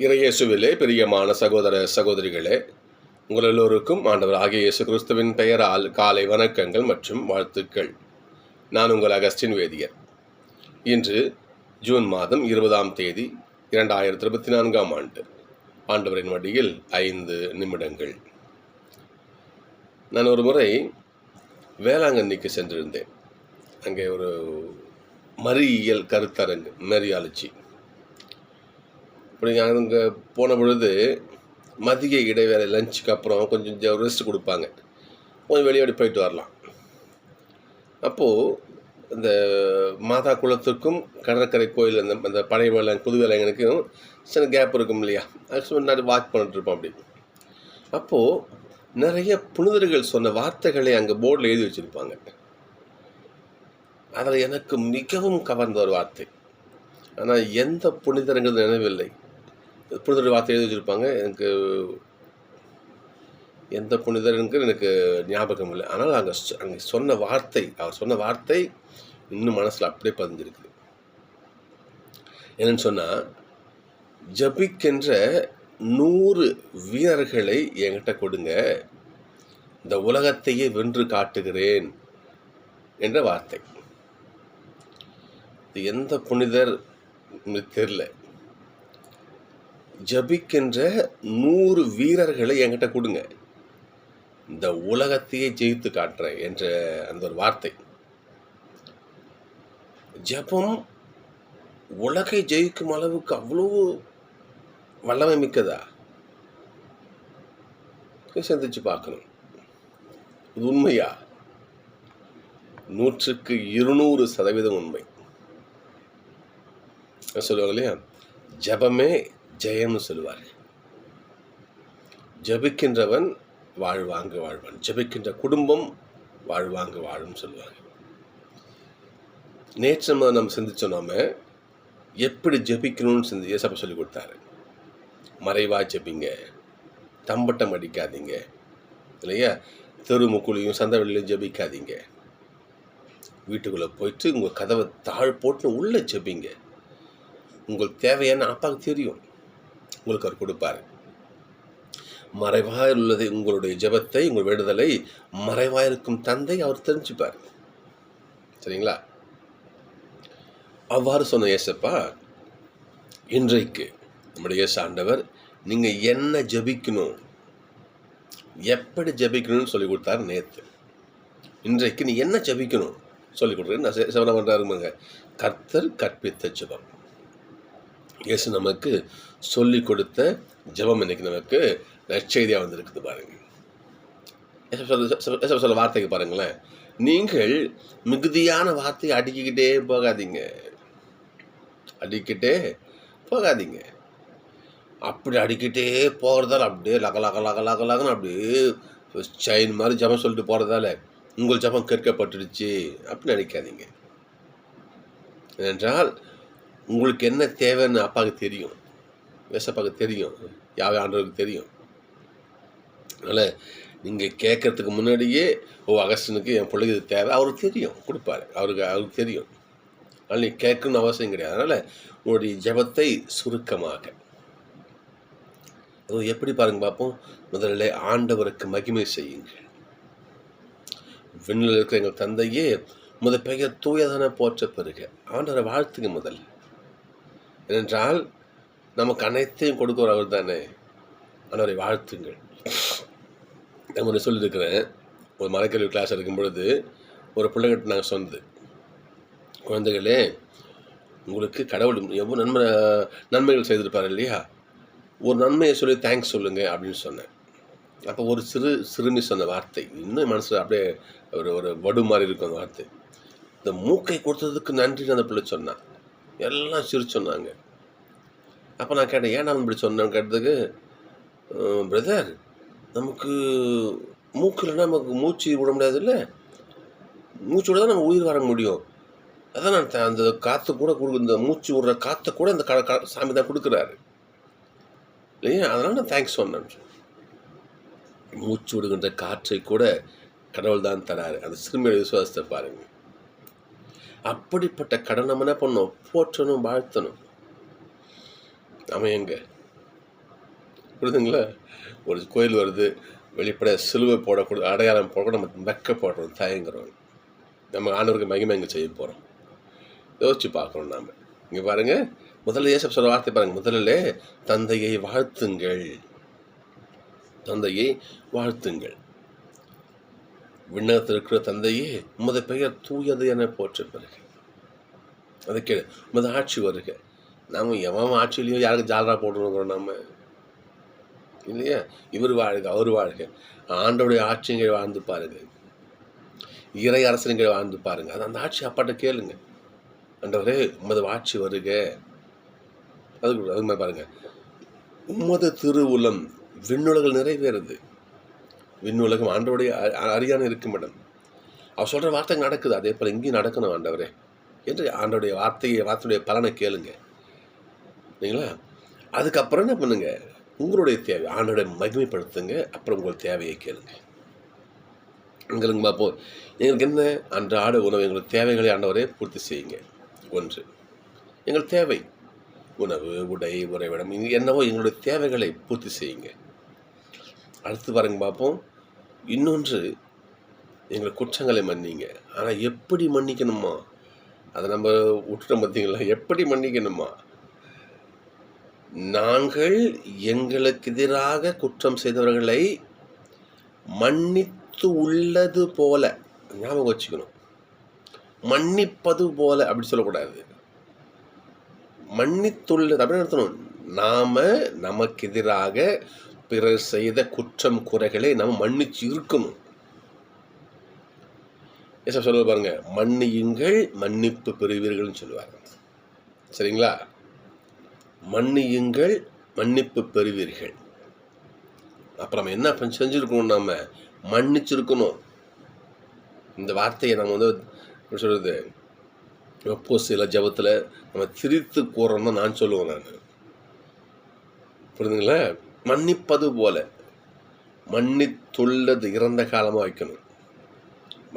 இறையேசுவிலே பிரியமான சகோதர சகோதரிகளே, உங்கள் எல்லோருக்கும் ஆண்டவர் ஆகிய இயேசு கிறிஸ்துவின் பெயரால் காலை வணக்கங்கள் மற்றும் வாழ்த்துக்கள். நான் உங்கள் அகஸ்டின் வேதியர். இன்று ஜூன் மாதம் 20ஆம் தேதி 2024ஆம் ஆண்டு. ஆண்டவரின் மடியில் 5 நிமிடங்கள். நான் ஒரு முறை வேளாங்கண்ணிக்கு சென்றிருந்தேன். அங்கே ஒரு மறியியல் கருத்தரங்கு, மெரியாலஜி. இப்படி அங்கே போன பொழுது மதிய இடைவேளை லஞ்சுக்கு அப்புறம் கொஞ்சம் ரெஸ்ட் கொடுப்பாங்க, கொஞ்சம் வெளியோடி போயிட்டு வரலாம். அப்போது இந்த மாதா குளத்துக்கும் கடற்கரை கோயில் அந்த பழைய வேளாண் புது வேளாங்கனுக்கும் சில கேப் இருக்கும் இல்லையா, அதுக்கு முன்னாடி வாக் பண்ணிட்டுருப்போம். அப்படி அப்போது நிறைய புனிதர்கள் சொன்ன வார்த்தைகளை அங்கே போர்டில் எழுதி வச்சுருப்பாங்க. அதில் எனக்கு மிகவும் கவர்ந்த ஒரு வார்த்தை, ஆனால் எந்த புனிதர்கள் நினைவில்லை. புனிதர் வார்த்தை எழுதி வச்சுருப்பாங்க, எனக்கு எந்த புனிதருக்கு எனக்கு ஞாபகம் இல்லை. ஆனால் அங்கே சொன்ன வார்த்தை, அவர் சொன்ன வார்த்தை இன்னும் மனசில் அப்படியே பதிஞ்சிருக்குது. என்னன்னு சொன்னால், ஜபிக்கின்ற 100 வீரர்களை என்கிட்ட கொடுங்க, இந்த உலகத்தையே வென்று காட்டுகிறேன் என்ற வார்த்தை. இது எந்த புனிதர் தெரியல. ஜபிக்கின்ற 100 வீரர்களை என்கிட்ட கொடுங்க, இந்த உலகத்தையே ஜெயித்து காட்டுறேன் என்ற அந்த ஒரு வார்த்தை. ஜபம் உலகை ஜெயிக்கும் அளவுக்கு அவ்வளோ வல்லமை மிக்கதா? சிந்திச்சு பார்க்கணும். இது உண்மையா? 100க்கு 200% உண்மை. சொல்லுவாங்க இல்லையா, ஜபமே ஜெயம்னு சொல்லுவார். ஜபிக்கின்றவன் வாழ்வாங்க வாழ்வான், ஜபிக்கின்ற குடும்பம் வாழ்வாங்க வாழும் சொல்லுவாங்க. நேற்று நம்ம சிந்திச்சோம், நாம எப்படி ஜபிக்கணும்னு ஏசப்பா சொல்லி கொடுத்தாரு. மறைவா ஜபிங்க, தம்பட்டம் அடிக்காதீங்க இல்லையா, தெரு முக்குலையும் சந்த வெளியிலையும் ஜபிக்காதீங்க. வீட்டுக்குள்ளே போயிட்டு உங்கள் கதவை தாழ் போட்டு உள்ளே ஜபிங்க. உங்களுக்கு தேவையான அப்பாவுக்கு தெரியும், உங்களுக்கு அவர் கொடுப்பார். மறைவாக உள்ளதை, உங்களுடைய ஜெபத்தை, உங்கள் வேண்டுதலை மறைவாக இருக்கும் தந்தை அவர் தெரிஞ்சுப்பார். சரிங்களா? அவ்வாறு சொன்ன இயேசப்பா இன்றைக்கு நம்முடைய இயேசு ஆண்டவர் நீங்கள் என்ன ஜபிக்கணும், எப்படி ஜபிக்கணும்னு சொல்லி கொடுத்தாரு நேற்று. இன்றைக்கு நீ என்ன ஜபிக்கணும் சொல்லி கொடுக்குறேன். நான் செவன பண்ணுறாருங்க, கர்த்தர் கற்பித்த ஜெபம். இயேசு நமக்கு சொல்லி கொடுத்த ஜெபம் இன்னைக்கு நமக்கு நற்செய்தியாக வந்திருக்குது. பாருங்க, சொல்ல வார்த்தைக்கு பாருங்களேன். நீங்கள் மிகுதியான வார்த்தையை அடிக்கிட்டே போகாதீங்க, அப்படி அடிக்கிட்டே போகிறதால அப்படியே லகலகன்னு அப்படியே செயின் மாதிரி ஜபம் சொல்லிட்டு போகிறதால உங்கள் ஜபம் கேட்கப்பட்டுடுச்சு அப்படின்னு நினைக்காதீங்க. ஏனென்றால் உங்களுக்கு என்ன தேவைன்னு அப்பாவுக்கு தெரியும், ஏசப்பாவுக்கு தெரியும், யாவே ஆண்டவருக்கு தெரியும். அதனால் நீங்கள் கேட்கறதுக்கு முன்னாடியே, அகஸ்டினுக்கு என் பிள்ளைக்கு இது தேவை, அவருக்கு தெரியும், கொடுப்பாரு. அவருக்கு தெரியும். அதனால் நீ கேட்கணும்னு அவசியம் கிடையாது. அதனால் உங்களுடைய ஜபத்தை சுருக்கமாக எப்படி பாருங்க பார்ப்போம். முதல்ல ஆண்டவருக்கு மகிமை செய்யுங்கள். விண்ணில் இருக்கிற எங்கள் தந்தையே, பெயர் தூயதான போற்ற பெறுக. ஆண்டவரை வாழ்த்துங்க முதல்ல. ஏனென்றால் நமக்கு அனைத்தையும் கொடுக்குற அவர் தானே. ஆண்டவரை வாழ்த்துங்கள். நான் சொல்லியிருக்கிறேன், ஒரு மரக்கல்வி கிளாஸ் இருக்கும் பொழுது ஒரு பிள்ளைகிட்ட நாங்கள் சொன்னது, குழந்தைகளே, உங்களுக்கு கடவுள் எவ்வளோ நன்மைகள் செய்திருப்பார் இல்லையா, ஒரு நன்மையை சொல்லி தேங்க்ஸ் சொல்லுங்கள் அப்படின்னு சொன்னேன். அப்போ ஒரு சிறுமி சொன்ன வார்த்தை இன்னும் மனசில் அப்படியே ஒரு வடு மாதிரி இருக்கும் அந்த வார்த்தை. இந்த மூக்கை கொடுத்ததுக்கு நன்றின்னு அந்த பிள்ளை சொன்னான். எல்லாம் சொன்னாங்க. அப்போ நான் கேட்டேன், ஏன் நான் இப்படி சொன்னேன்னு கேட்டதுக்கு, பிரதர், நமக்கு மூக்கு இல்லைன்னா நமக்கு மூச்சு விட முடியாது இல்லை, மூச்சு விட தான் நம்ம உயிர் வர முடியும். அதான் நான் அந்த காற்று கூட இந்த மூச்சு விடுற காற்றை கூட அந்த சாமி தான் கொடுக்குறாரு இல்லையா, அதனால் நான் தேங்க்ஸ் சொன்னேன். மூச்சு விடுகின்ற காற்றை கூட கடவுள் தான் தராரு. அந்த சிறுமியோட விசுவாசத்தை பாருங்க. அப்படிப்பட்ட கடனை என்ன பண்ணணும், போற்றணும், வாழ்த்தணும். நம்ம எங்க புரியுதுங்களா? ஒரு கோயில் வருது, வெளிப்படையாக சிலுவை போடக்கூட அடையாளம் போட நம்ம வெட்கப்படுறோம், தயங்குறோம். நம்ம ஆண்டவருக்கு மகிமை எங்கே செய்ய போகிறோம்? யோசிச்சு பார்க்கணும் நாம். இங்கே பாருங்கள், முதல்ல இயேசு சொல்கிற வார்த்தை பாருங்கள், முதல்ல தந்தையை வாழ்த்துங்கள், தந்தையை வாழ்த்துங்கள். விண்ணகத்தில் இருக்கிற தந்தையே, உமது பெயர் தூயது என போற்ற பிறகு அதை கேளு, உமது ஆட்சி வருக. நாம் எவன் ஆட்சியிலையும் யாருக்கு ஜாலரா போட்டுருக்கிறோம் நம்ம இல்லையா? இவர் வாழ்க, அவர் வாழ்க. ஆண்டோடைய ஆட்சிங்க வாழ்ந்து பாருங்க, இறை அரசனுங்க வாழ்ந்து பாருங்க. அது அந்த ஆட்சி அப்பாட்ட கேளுங்க, ஆண்டவரே உமது ஆட்சி வருக. அது மாதிரி பாருங்க, உமது திருவுளம் விண்ணுலகில் நிறைவேறுது. விண்ணுலகம் ஆண்டவருடைய அறியாமல் இருக்கும் இடம். அவர் சொல்கிற வார்த்தை நடக்குது, அதே போல் இங்கேயும் நடக்கணும் ஆண்டவரே என்று ஆண்டோடைய வார்த்தையுடைய பலனை கேளுங்க. இல்லைங்களா? அதுக்கப்புறம் என்ன பண்ணுங்க, உங்களுடைய தேவை ஆண்டோடைய மகிமைப்படுத்துங்க. அப்புறம் உங்கள் தேவையை கேளுங்க. எங்களுக்கு பார்ப்போம், எங்களுக்கு என்ன அன்றாட உணவு, எங்களுக்கு தேவைகளை ஆண்டவரே பூர்த்தி செய்யுங்க. ஒன்று, எங்கள் தேவை உணவு, உடை, உறைவிடம், என்னவோ எங்களுடைய தேவைகளை பூர்த்தி செய்யுங்க. அடுத்து பாருங்க பார்ப்போம், இன்னொன்று, எங்களை குற்றங்களை மன்னிங்க. ஆனால் எப்படி மன்னிக்கணுமா? அதை நம்ம விட்டுட்டோம் பார்த்தீங்களா? எப்படி மன்னிக்கணுமா? நாங்கள் எங்களுக்கு எதிராக குற்றம் செய்தவர்களை மன்னித்து உள்ளது போல, ஞாபகம் வச்சுக்கணும், மன்னிப்பது போல அப்படி சொல்லக்கூடாது. மன்னித்துள்ளது அப்படின்னு நடத்தணும். நாம் நமக்கு எதிராக பிறர் செய்த குற்றம் குறைகளை நம்ம மன்னிச்சு இருக்கணும். ஏசா சொல்லுவார் பாருங்க, மன்னியுங்கள் மன்னிப்பு பெறுவீர்கள்னு சொல்லுவாங்க. சரிங்களா? மன்னியுங்கள் மன்னிப்பு பெறுவீர்கள். அப்புறம் நம்ம என்ன செஞ்சுருக்கணும், நம்ம மன்னிச்சிருக்கணும். இந்த வார்த்தையை நம்ம எப்படி சொல்கிறது, சில ஜபத்தில் நம்ம திரித்து கூறணும் தான் நான் சொல்லுவேன். நான் புரியுதுங்களா? மன்னிப்பது போல, மன்னித்துள்ளது இறந்த காலமாக வைக்கணும்.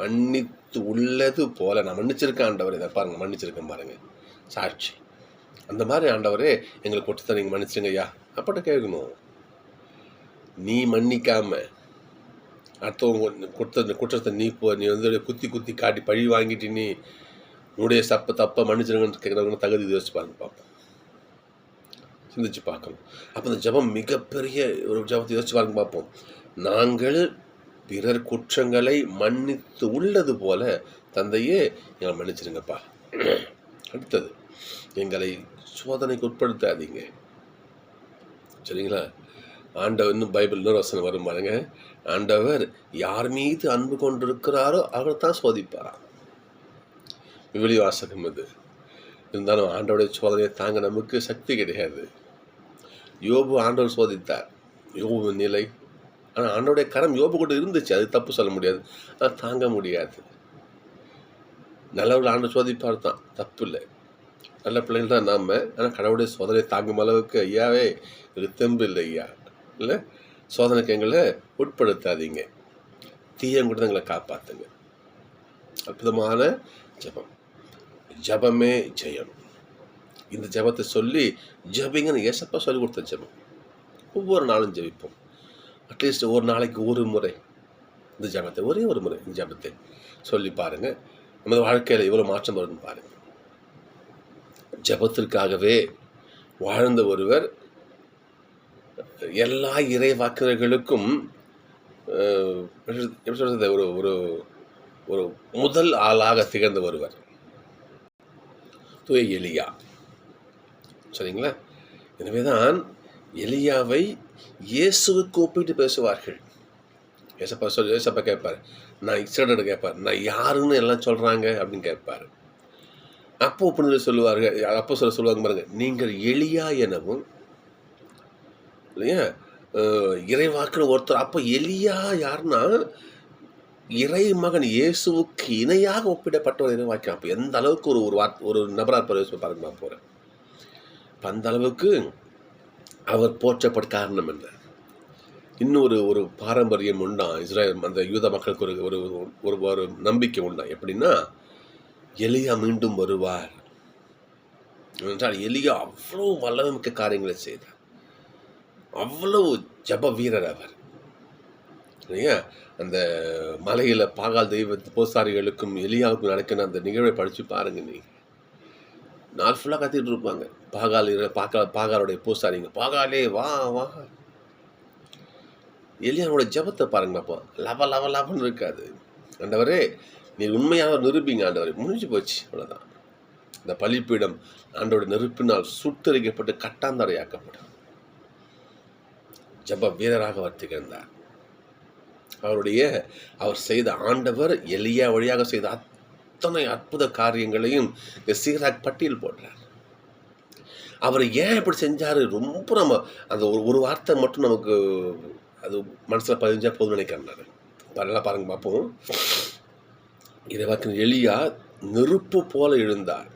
மன்னித்து உள்ளது போல நான் மன்னிச்சிருக்கேன் ஆண்டவர், இதை பாருங்க, மன்னிச்சிருக்கேன் பாருங்க, சாட்சி. அந்த மாதிரி ஆண்டவரே எங்களுக்கு கொடுத்து நீங்கள் மன்னிச்சுங்க ஐயா அப்பட்ட கேட்கணும். நீ மன்னிக்காம அடுத்தவங்க கொடுத்த குற்றத்தை நீ குத்தி குத்தி காட்டி பழி வாங்கிட்டு நீ உன்னுடைய தப்பை மன்னிச்சிருங்கன்னு கேட்குறவங்க தகுதி யோசிச்சு பாருங்க, பார்ப்போம், சிந்திச்சு பார்க்கணும். அப்போ இந்த ஜபம் மிகப்பெரிய ஒரு ஜபத்தை யோசிச்சு பாருங்க பார்ப்போம். நாங்கள் பிறர் குற்றங்களை மன்னித்து உள்ளது போல தந்தையே எங்களை மன்னிச்சிருங்கப்பா. அடுத்தது, எங்களை சோதனைக்கு உட்படுத்தாதீங்க. சரிங்களா? ஆண்டவர், இன்னும் பைபிள் இன்னொரு வசனம் வரும் பாருங்க, ஆண்டவர் யார் மீது அன்பு கொண்டிருக்கிறாரோ அவர் தான் சோதிப்பாராம். விவிலி வாசகம் இது. இருந்தாலும் ஆண்டவருடைய சோதனையை தாங்க நமக்கு சக்தி கிடையாது. யோபு ஆண்டவர் சோதித்தார், யோபு நிலை. ஆனால் ஆண்டவருடைய கரம் யோபு கூட இருந்துச்சு, அது தப்பு சொல்ல முடியாது. ஆனால் தாங்க முடியாது. நல்லவர்கள் ஆண்டவர் சோதிப்பார் தான், தப்பு இல்லை, நல்ல பிள்ளைகள் தான் நாம். ஆனால் கடவுளுடைய சோதனை தாங்கும் அளவுக்கு ஐயாவே இது தெம்பு இல்லை ஐயா. இல்லை, சோதனைக்கு எங்களை உட்படுத்தாதீங்க, தீயங்கிட்ட எங்களை காப்பாற்றுங்க. அற்புதமான ஜபம், ஜபமே ஜெயம். இந்த ஜபத்தை சொல்லி ஜபிங்கன்னு ஏசப்பா சொல்லி கொடுத்த ஜபம். ஒவ்வொரு நாளும் ஜபிப்போம். அட்லீஸ்ட் ஒரு நாளைக்கு ஒரு முறை இந்த ஜபத்தை, ஒரே ஒரு முறை இந்த ஜபத்தை சொல்லி பாருங்கள். நமது வாழ்க்கையில் எவ்வளோ மாற்றம் வரும்னு பாருங்கள். ஜபத்திற்காகவே வாழ்ந்த ஒருவர், எல்லா இறை வாக்குகளுக்கும் எப்படி சொல்றது, ஒரு ஒரு ஒரு முதல் ஆளாக திகழ்ந்த ஒருவர் தூய எலியா. சரிங்களா? எனவேதான் எலியாவை இயேசுவுக்கு ஒப்பிட்டு பேசுவார்கள். ஏசப்பா கேட்பார், நான் இஸ்ரேலோட கேட்பார், நான் யாருன்னு எல்லாம் சொல்கிறாங்க அப்படின்னு கேட்பார். அப்போ புனிதர் சொல்லுவார்கள், அப்போ சொல்லுவாங்க பாருங்க, நீங்கள் எலியா எனவும், இல்லையா, இறைவாக்குன்னு ஒருத்தர். அப்போ எலியா யாருன்னா இறை மகன் இயேசுவுக்கு இணையாக ஒப்பிடப்பட்ட ஒரு இறைவாக்கியம். அப்போ எந்த அளவுக்கு ஒரு நபராக பாருங்க போகிறேன். இப்போ அந்த அளவுக்கு அவர் போற்றப்பட்ட காரணம் என்ன? இன்னொரு ஒரு பாரம்பரியம் உண்டான் இஸ்ரேல், அந்த யூத மக்களுக்கு ஒரு ஒரு ஒரு நம்பிக்கை உண்டான். எப்படின்னா, எலியா மீண்டும் வருவார் என்றால். எலியா அவ்வளோ வல்லமிக்க காரியங்களை செய்தார். அவ்வளவு ஜப வீரர் அவர். இல்லையா? அந்த மலையில் பாகால் தெய்வ பூசாரிகளுக்கும் எலியாவுக்கும் நடக்கிற அந்த நிகழ்வை படித்து பாருங்க. நீங்கள் நாள் ஃபுல்லாக கத்திட்டு இருப்பாங்க. பாகாலுடைய பூசாரிங்க, பாகாலே வா வா. எலியாவோட ஜபத்தை பாருங்க. அப்போ லவ லவ லவன்னு இருக்காது. ஆண்டவரே நீர் உண்மையாக நிரூபிங்க ஆண்டவரே. முடிஞ்சு போச்சு, அவ்வளோதான். இந்த பலிப்பீடம் ஆண்டோட நெருப்பினால் சுட்டரிக்கப்பட்டு கட்டாந்தரையாக்கப்படும். ஜப வீரராக அவர் திகழ்ந்தார். அவர் செய்த ஆண்டவர் எலியா வழியாக செய்த அத்தனை அற்புத காரியங்களையும் சீராக் பட்டியல் போடுறார். அவர் ஏன் இப்படி செஞ்சாரு, ரொம்ப நம்ம அந்த ஒரு வார்த்தை மட்டும் நமக்கு அது மனசில் பதிஞ்சா போதும் நினைக்கிறாரு. நல்லா பாருங்க பார்ப்போம். இறைவாக்கின் எலியா நெருப்பு போல எழுந்தார்,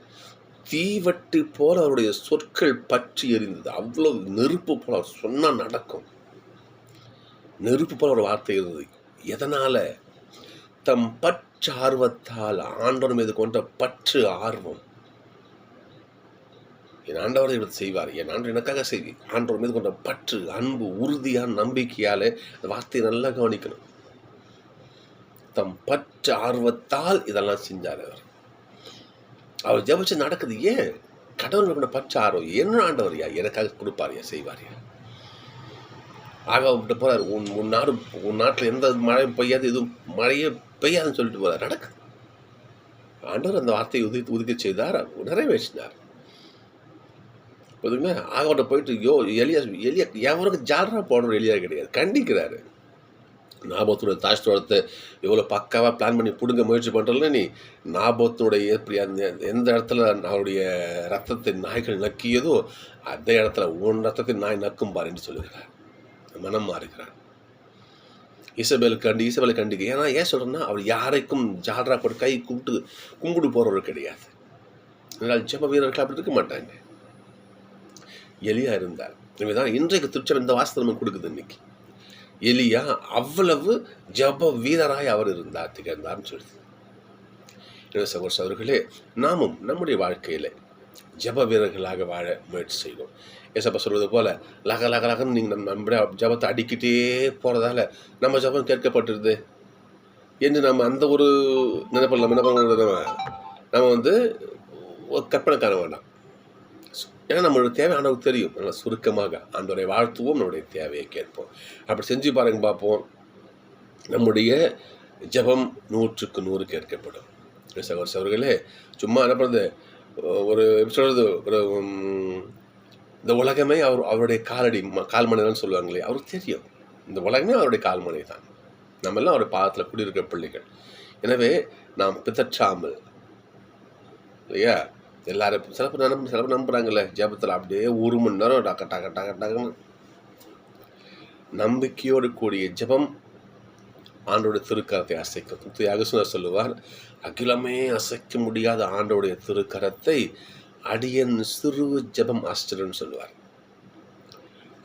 தீவட்டி போல அவருடைய சொற்கள் பற்றி எரிந்தது. அவ்வளவு நெருப்பு போல அவர் சொன்னா நடக்கும். நெருப்பு போல ஒரு வார்த்தை இருந்தது. எதனால? தம் பற்று ஆர்வத்தால், ஆண்டவர் மீது கொண்ட பற்று ஆர்வம். என் ஆண்டவர் இவர் செய்வார், என் ஆண்டவர் எனக்காக செய்வார். ஆண்டவர் மீது கொண்ட பற்று, அன்பு, உறுதியான நம்பிக்கையால அந்த வார்த்தையை நல்லா கவனிக்கணும். தம் பற்று ஆர்வத்தால் இதெல்லாம் செஞ்சார் அவர் ஜெபிச்சு நடக்குது. ஏன்? கடவுள் கொண்ட பற்று ஆர்வம். என்ன ஆண்டவரியா எனக்காக கொடுப்பாரியா, செய்வாரியா. ஆக விட்டு போறாரு. உன் நாட்டில் எந்த மழையும் பெய்யாது, எதுவும் மழையே பெய்யாதுன்னு சொல்லிட்டு போறாரு. நடக்குது. ஆண்டவர் அந்த வார்த்தையை உதிக்க செய்தார், நிறைவேற்றினார். புரியுதுங்களா? ஆகவட்ட போயிட்டு எலியா எவருக்கு ஜாலரா போடுற எலியா கிடையாது, கண்டிக்கிறாரு. நாபோத்துடைய தாஷ்டத்தை எவ்வளோ பக்காவாக பிளான் பண்ணி பிடுங்க முயற்சி பண்ணுறல, நீ நாபோத்துடைய எந்த இடத்துல அவருடைய ரத்தத்தை நாய்கள் நக்கியதோ அதே இடத்துல உன் ரத்தத்தை நாய் நக்கும் பாரு என்று சொல்லுகிறார். மனம் மாறுகிறான். ஈசபேலை கண்டிக்க. ஏன்னா ஏன் சொல்கிறேன்னா, அவர் யாரைக்கும் ஜாலரா போட்டு கை கும்பிட்டு போகிறவர் கிடையாது. அதனால் ஜெப வீரர்கள் அப்படி இருக்க மாட்டாங்க. எலியா இருந்தார். இதுதான் இன்றைக்கு திருச்சபை இந்த வாசத்தை நமக்கு கொடுக்குது. இன்னைக்கு எலியா அவ்வளவு ஜப வீரராய் அவர் இருந்தார், திகழ்ந்தார்னு சொல்லுது. சகோதரர்களே, நாமும் நம்முடைய வாழ்க்கையில் ஜப வீரர்களாக வாழ முயற்சி செய்வோம். ஏசப்பா சொல்வது போல லக லக லகன்னு நீங்கள் நம்முடைய ஜபத்தை அடிக்கிட்டே போகிறதால நம்ம ஜபம் கேட்கப்பட்டுருது என்று நம்ம அந்த ஒரு நினைப்பில் நம்ம கற்பனை காண வேண்டாம். ஏன்னா நம்மளுடைய தேவை ஆண்டவருக்கு தெரியும். நல்லா சுருக்கமாக ஆண்டவரை வாழ்த்துவோம், நம்முடைய தேவையை கேட்போம். அப்படி செஞ்சு பாருங்க பார்ப்போம். நம்முடைய ஜபம் 100க்கு 100 கேட்கப்படும். சகோதரர்களே, சும்மா என்ன பண்ணுறது, ஒரு எப்படி சொல்கிறது, ஒரு இந்த உலகமே அவருடைய கால்மனை தான் சொல்லுவாங்களே, அவருக்கு தெரியும். இந்த உலகமே அவருடைய கால்மனை தான். நம்ம எல்லாம் அவருடைய பாதத்தில் குடியிருக்கிற பிள்ளைகள். எனவே நாம் பிதற்றாமல், இல்லையா, எல்லாரும் சில பேர் நம்புறாங்கல்ல, ஜபத்தில் அப்படியே 1 மணி நேரம் டக்க டக்க டக்க டக்குன்னு நம்பிக்கையோடு கூடிய ஜபம் ஆண்டோடைய திருக்கரத்தை அசைக்கும். அகசுனர் சொல்லுவார், அகிலமே அசைக்க முடியாத ஆண்டோடைய திருக்கரத்தை அடியன் சிறு ஜபம் ஆஸ்திரன்னு சொல்லுவார்.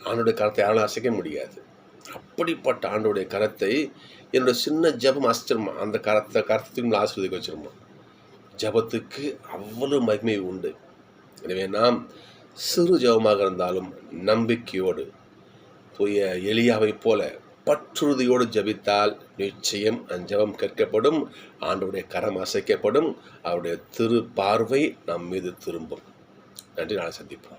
ஆண்டோடைய கரத்தை யாராலும் அசைக்க முடியாது. அப்படிப்பட்ட ஆண்டோடைய கரத்தை என்னோட சின்ன ஜபம் ஆஸ்திரமா, அந்த கரத்துக்கு ஆசிர்வதிக்க வச்சிருமா. ஜபத்துக்கு அவ்வளவு மகிமை உண்டு. எனவே நாம் சிறு ஜபமாக இருந்தாலும் நம்பிக்கையோடு தூய எலியாவை போல பற்றுறுதியோடு ஜபித்தால் நிச்சயம் அஞ்சபம் கேட்கப்படும், ஆண்டவருடைய கரம் அசைக்கப்படும், அவருடைய திரு பார்வை நம் மீது திரும்பும். நன்றி. நாளை சந்திப்போம்.